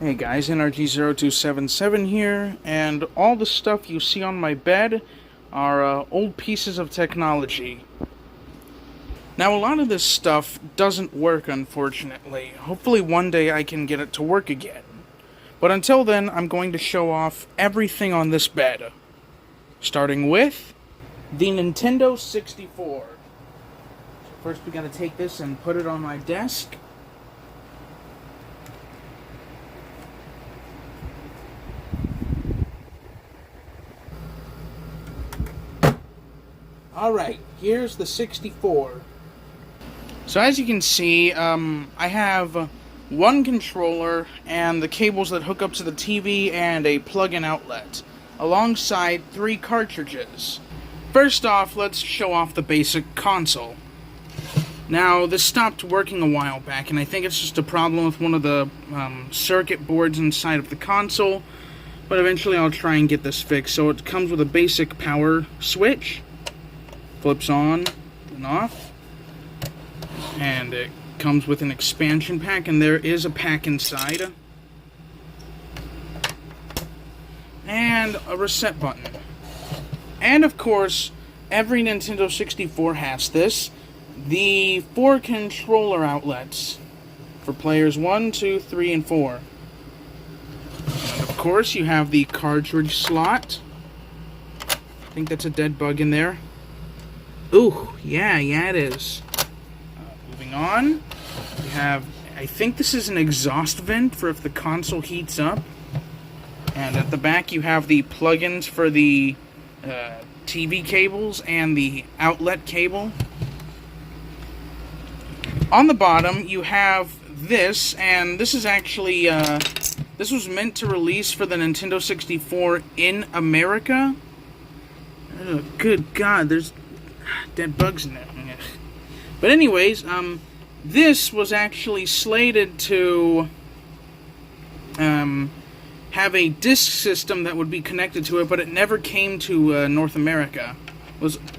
Hey guys, NRG0277 here, and all the stuff you see on my bed are old pieces of technology. Now, a lot of this stuff doesn't work, unfortunately. Hopefully one day I can get it to work again. But until then, I'm going to show off everything on this bed. Starting with the Nintendo 64. First we gotta take this and put it on my desk. Alright, here's the 64. So as you can see, I have one controller and the cables that hook up to the TV and a plug-in outlet, alongside 3 cartridges. First off, let's show off the basic console. Now, this stopped working a while back, and I think it's just a problem with one of the circuit boards inside of the console, but eventually I'll try and get this fixed. So it comes with a basic power switch. Flips on and off, and it comes with an expansion pack, and there is a pack inside, and a reset button. And of course, every Nintendo 64 has this, the 4 controller outlets for players 1, 2, 3, and 4. And of course, you have the cartridge slot. I think that's a dead bug in there. Ooh, yeah, it is. Moving on, we have, I think this is an exhaust vent for if the console heats up. And at the back you have the plugins for the TV cables and the outlet cable. On the bottom you have this, and this is actually, this was meant to release for the Nintendo 64 in America. Oh, good God, there's dead bugs in there. But anyways, this was actually slated to have a disc system that would be connected to it, but it never came to North America.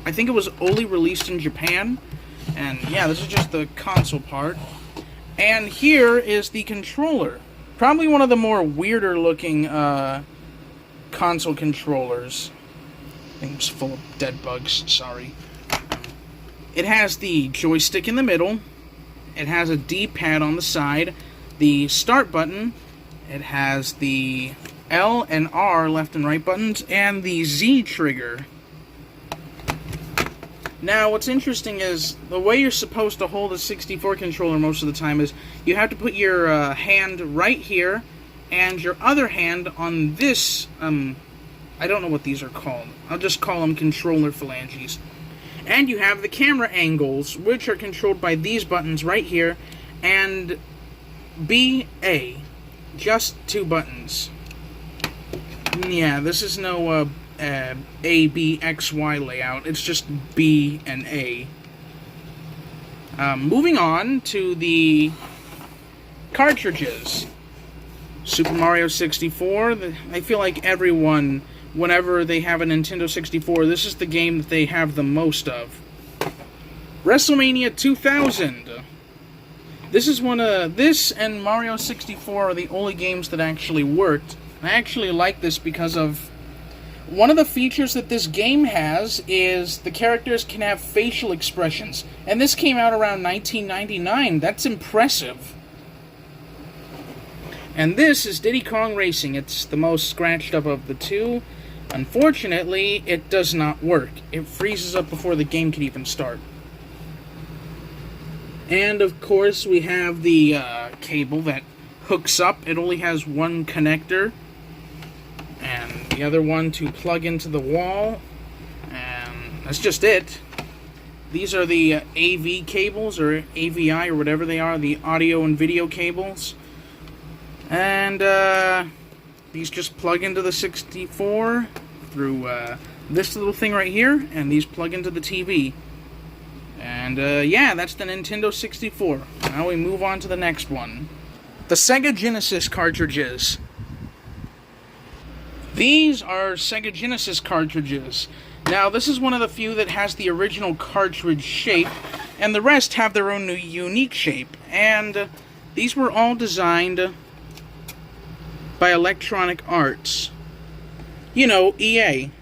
I think it was only released in Japan. And yeah, this is just the console part. And here is the controller. Probably one of the more weirder looking console controllers. I think it's full of dead bugs, sorry. It has the joystick in the middle, it has a D-pad on the side, the start button, it has the L and R left and right buttons, and the Z trigger. Now, what's interesting is, the way you're supposed to hold a 64 controller most of the time is, you have to put your hand right here, and your other hand on this, I don't know what these are called. I'll just call them controller phalanges. And you have the camera angles, which are controlled by these buttons right here, and B, A. Just 2 buttons. Yeah, this is no A, B, X, Y layout. It's just B and A. Moving on to the cartridges. Super Mario 64. I feel like everyone, whenever they have a Nintendo 64, this is the game that they have the most of. WrestleMania 2000. This and Mario 64 are the only games that actually worked. I actually like this because of one of the features that this game has is the characters can have facial expressions. And this came out around 1999. That's impressive. And this is Diddy Kong Racing. It's the most scratched up of the two. Unfortunately, it does not work. It freezes up before the game can even start. And of course, we have the cable that hooks up. It only has one connector, and the other one to plug into the wall. And that's just it. These are the AV cables, or AVI, or whatever they are, the audio and video cables. And these just plug into the 64 through this little thing right here, and these plug into the TV. And yeah, that's the Nintendo 64. Now we move on to the next one. The Sega Genesis cartridges. These are Sega Genesis cartridges. Now, this is one of the few that has the original cartridge shape, and the rest have their own unique shape. And these were all designed by Electronic Arts. You know, EA.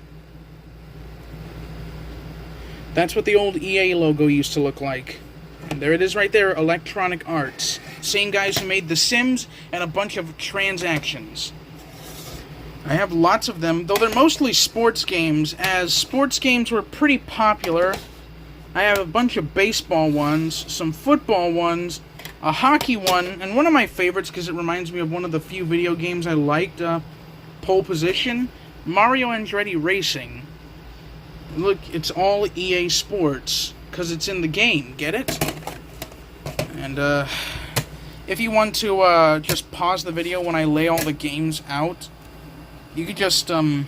That's what the old EA logo used to look like. And there it is right there, Electronic Arts. Same guys who made The Sims and a bunch of Transactions. I have lots of them, though they're mostly sports games, as sports games were pretty popular. I have a bunch of baseball ones, some football ones, a hockey one, and one of my favorites, because it reminds me of one of the few video games I liked, Pole Position, Mario Andretti Racing. Look, it's all EA Sports, because it's in the game, get it? And, if you want to, just pause the video when I lay all the games out, you could just look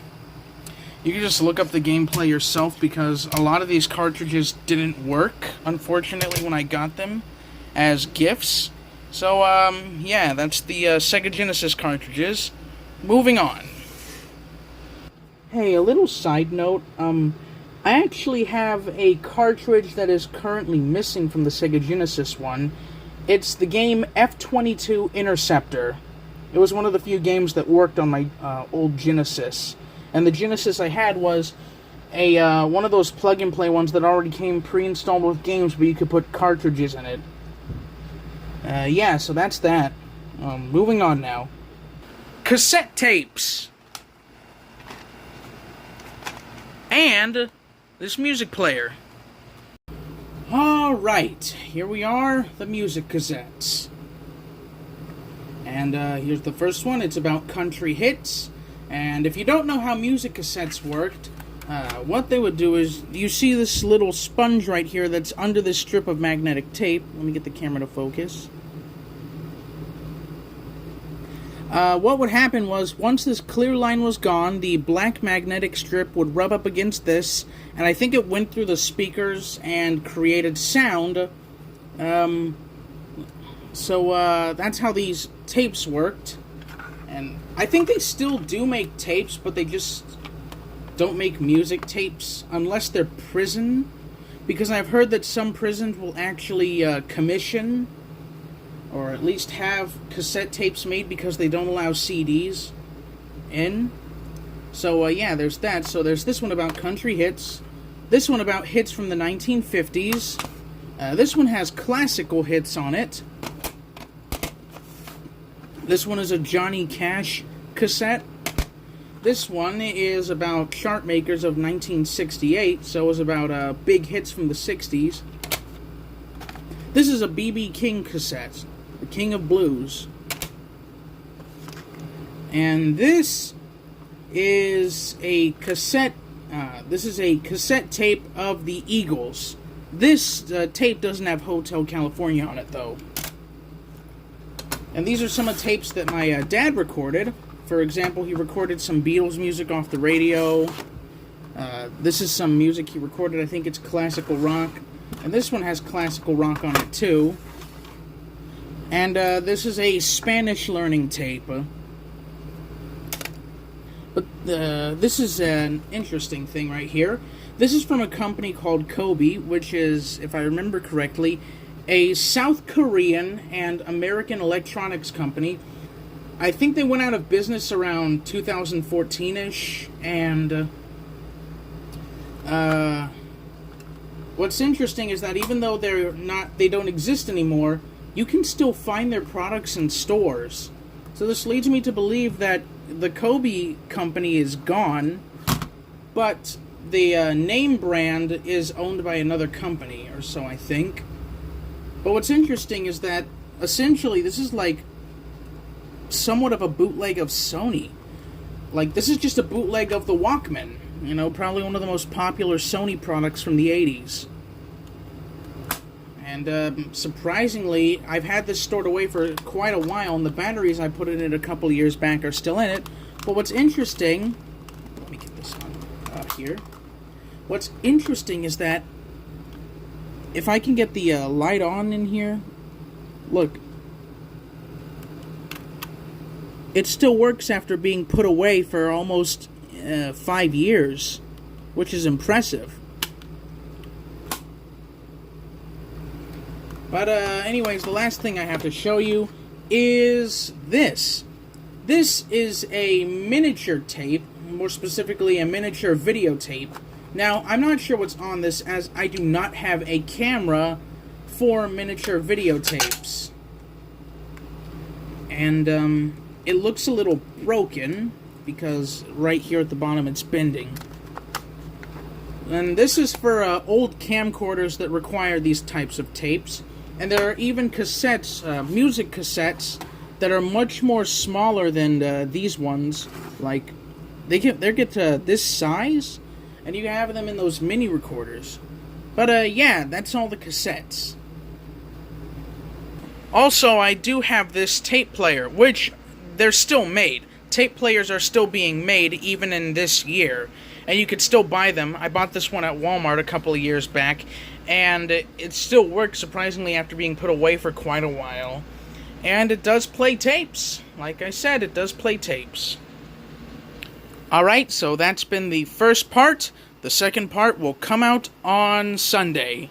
up the gameplay yourself, because a lot of these cartridges didn't work, unfortunately, when I got them as gifts. So, yeah, that's the Sega Genesis cartridges. Moving on. Hey, a little side note, I actually have a cartridge that is currently missing from the Sega Genesis one. It's the game F-22 Interceptor. It was one of the few games that worked on my old Genesis. And the Genesis I had was a one of those plug-and-play ones that already came pre-installed with games, but you could put cartridges in it. Yeah, so that's that. Moving on now. Cassette tapes. And this music player. Alright, here we are, the music cassettes. And here's the first one. It's about country hits. And if you don't know how music cassettes worked, what they would do is, you see this little sponge right here that's under this strip of magnetic tape. Let me get the camera to focus. What would happen was, once this clear line was gone, the black magnetic strip would rub up against this, and I think it went through the speakers and created sound. So that's how these tapes worked. And I think they still do make tapes, but they just don't make music tapes unless they're prison. Because I've heard that some prisons will actually commission, or at least have cassette tapes made because they don't allow CDs in. So, yeah, there's that. So there's this one about country hits. This one about hits from the 1950s. This one has classical hits on it. This one is a Johnny Cash cassette. This one is about chart makers of 1968, so it's about big hits from the 60s. This is a B.B. King cassette, the King of Blues. And this is a cassette, cassette tape of the Eagles. This tape doesn't have Hotel California on it, though. And these are some of the tapes that my dad recorded. For example, he recorded some Beatles music off the radio. This is some music he recorded. I think it's classical rock. And this one has classical rock on it, too. And this is a Spanish learning tape. But this is an interesting thing right here. This is from a company called Kobe, which is, if I remember correctly, a South Korean and American electronics company. I think they went out of business around 2014-ish, and what's interesting is that even though they don't exist anymore, you can still find their products in stores. So this leads me to believe that the Kobe company is gone, but the name brand is owned by another company, or so I think. But what's interesting is that, essentially, this is like somewhat of a bootleg of Sony. Like, this is just a bootleg of the Walkman. You know, probably one of the most popular Sony products from the 80s. And, surprisingly, I've had this stored away for quite a while, and the batteries I put in it a couple of years back are still in it. But what's interesting... Let me get this on here. What's interesting is that if I can get the light on in here, look. It still works after being put away for almost 5 years, which is impressive. But anyways, the last thing I have to show you is this. This is a miniature tape, more specifically a miniature videotape. Now, I'm not sure what's on this, as I do not have a camera for miniature videotapes. And, it looks a little broken, because right here at the bottom it's bending. And this is for old camcorders that require these types of tapes. And there are even cassettes, music cassettes, that are much more smaller than these ones. Like, they get to this size, and you have them in those mini recorders. But yeah, that's all the cassettes. Also, I do have this tape player, which they're still made. Tape players are still being made even in this year, and you could still buy them. I bought this one at Walmart a couple of years back, and it still works surprisingly after being put away for quite a while. And it does play tapes. Like I said, it does play tapes. Alright, so that's been the first part. The second part will come out on Sunday.